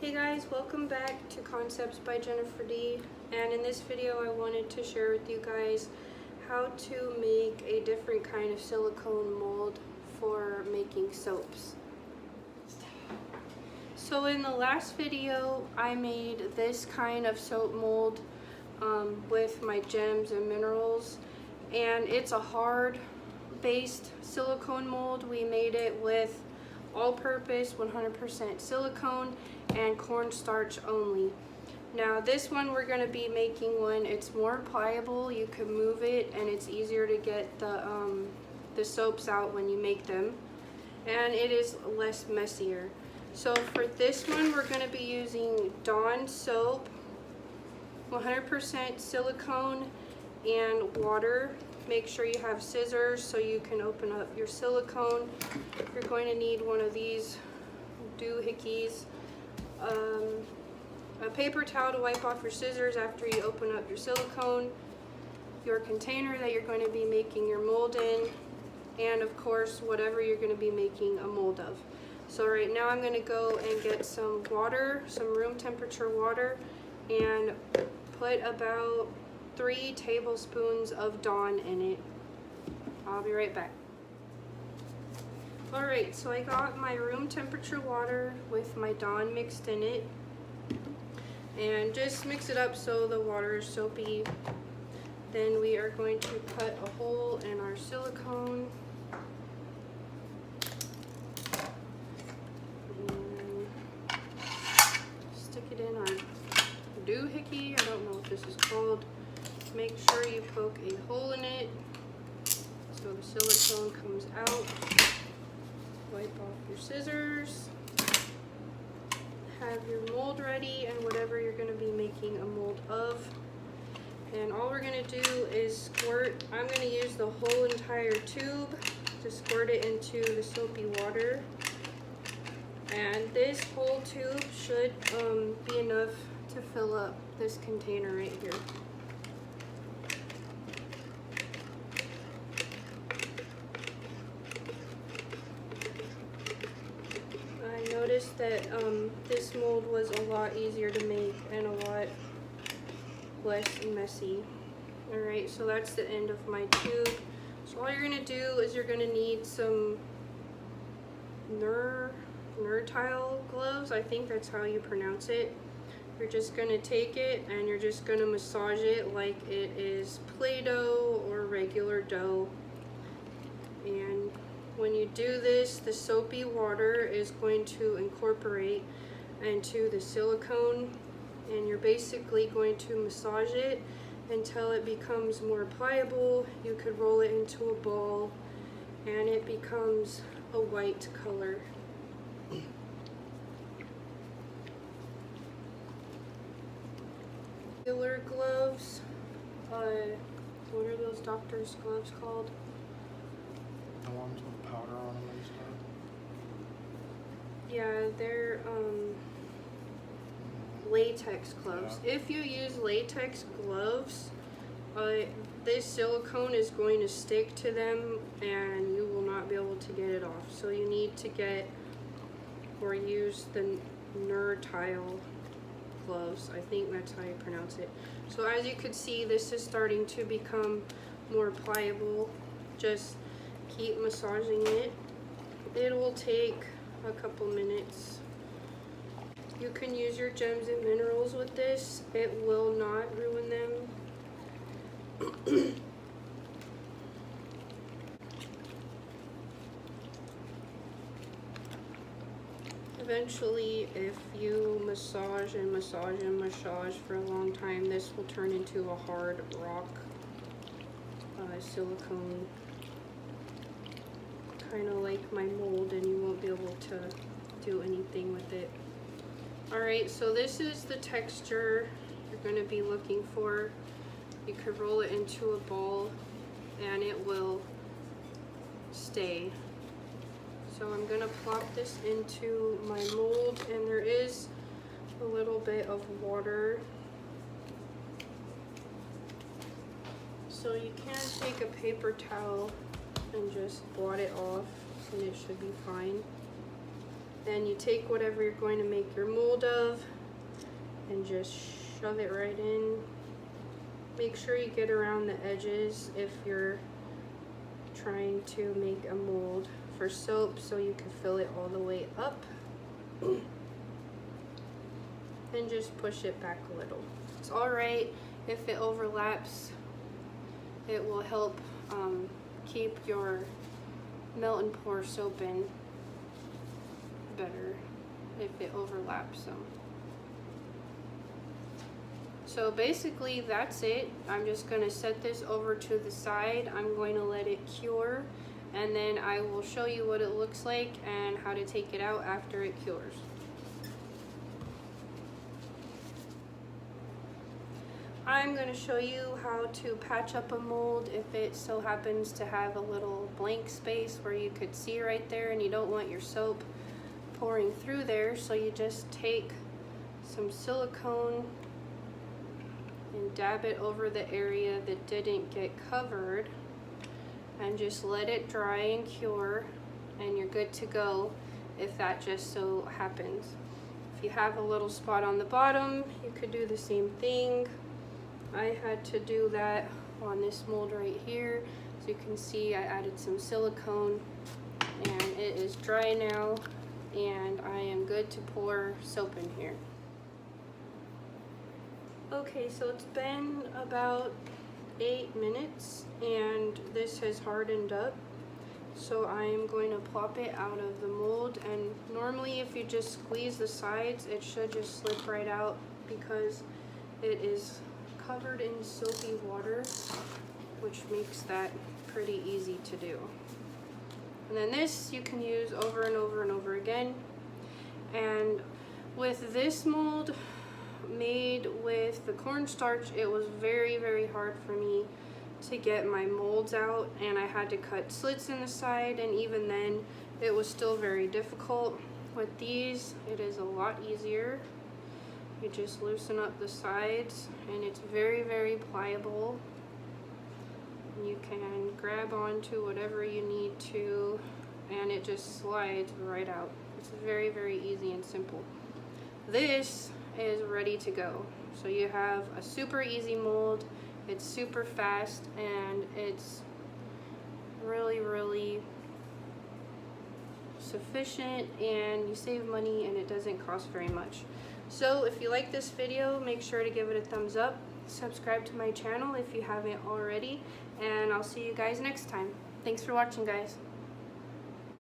Hey guys, welcome back to Concepts by Jennifer D. And in this video I wanted to share with you guys how to make a different kind of silicone mold for making soaps. So in the last video I made this kind of soap mold with my gems and minerals, and it's a hard based silicone mold. We made it with all-purpose 100% silicone and cornstarch only. Now this one we're going to be making one, it's more pliable, you can move it, and it's easier to get the soaps out when you make them, and it is less messier. So for this one we're going to be using Dawn soap, 100% silicone and water. Make sure you have scissors so you can open up your silicone. You're going to need one of these doohickeys, a paper towel to wipe off your scissors after you open up your silicone, your container that you're going to be making your mold in, and of course whatever you're going to be making a mold of. So right now I'm going to go and get some water, some room temperature water, and put about 3 tablespoons of Dawn in it. I'll be right back. Alright, so I got my room temperature water with my Dawn mixed in it. And just mix it up so the water is soapy. Then we are going to cut a hole in our silicone. And stick it in our doohickey. I don't know what this is called. Make sure you poke a hole in it so the silicone comes out. Wipe off your scissors. Have your mold ready and whatever you're going to be making a mold of. And all we're going to do is squirt. I'm going to use the whole entire tube to squirt it into the soapy water. And this whole tube should be enough to fill up this container right here. Noticed that this mold was a lot easier to make and a lot less messy. Alright, so that's the end of my tube. So all you're going to do is you're going to need some tile gloves. I think that's how you pronounce it. You're just going to take it and you're just going to massage it like it is Play-Doh or regular dough. And when you do this, the soapy water is going to incorporate into the silicone, and you're basically going to massage it until it becomes more pliable. You could roll it into a ball and it becomes a white color. Regular gloves, what are those doctor's gloves called? The ones with powder on them and stuff? Yeah, they're latex gloves. Yeah. If you use latex gloves, this silicone is going to stick to them and you will not be able to get it off. So you need to get or use the tile gloves. I think that's how you pronounce it. So as you can see, this is starting to become more pliable. Just keep massaging it. It will take a couple minutes. You can use your gems and minerals with this. It will not ruin them. Eventually, if you massage and massage and massage for a long time, this will turn into a hard rock silicone, kind of like my mold, and you won't be able to do anything with it. Alright, so this is the texture you're going to be looking for. You could roll it into a ball and it will stay. So I'm going to plop this into my mold, and there is a little bit of water. So you can take a paper towel and just blot it off and it should be fine. Then you take whatever you're going to make your mold of and just shove it right in. Make sure you get around the edges if you're trying to make a mold for soap so you can fill it all the way up. And just push it back a little. It's alright if it overlaps. It will help keep your melt and pour soap in better if it overlaps some. So basically that's it. I'm just going to set this over to the side. I'm going to let it cure, and then I will show you what it looks like and how to take it out after it cures. I'm going to show you how to patch up a mold if it so happens to have a little blank space where you could see right there and you don't want your soap pouring through there. So you just take some silicone and dab it over the area that didn't get covered and just let it dry and cure, and you're good to go if that just so happens. If you have a little spot on the bottom, you could do the same thing. I had to do that on this mold right here. So you can see I added some silicone and it is dry now, and I am good to pour soap in here. Okay, so it's been about 8 minutes and this has hardened up. So I'm going to plop it out of the mold, and normally if you just squeeze the sides, it should just slip right out because it is covered in soapy water, which makes that pretty easy to do. And then this you can use over and over and over again. And with this mold made with the cornstarch, it was very, very hard for me to get my molds out, and I had to cut slits in the side, and even then it was still very difficult. With these, it is a lot easier. You just loosen up the sides and it's very, very pliable. You can grab onto whatever you need to and it just slides right out. It's very, very easy and simple. This is ready to go. So you have a super easy mold, it's super fast, and it's really, really sufficient, and you save money and it doesn't cost very much. So if you like this video, make sure to give it a thumbs up, subscribe to my channel if you haven't already, and I'll see you guys next time. Thanks for watching, guys.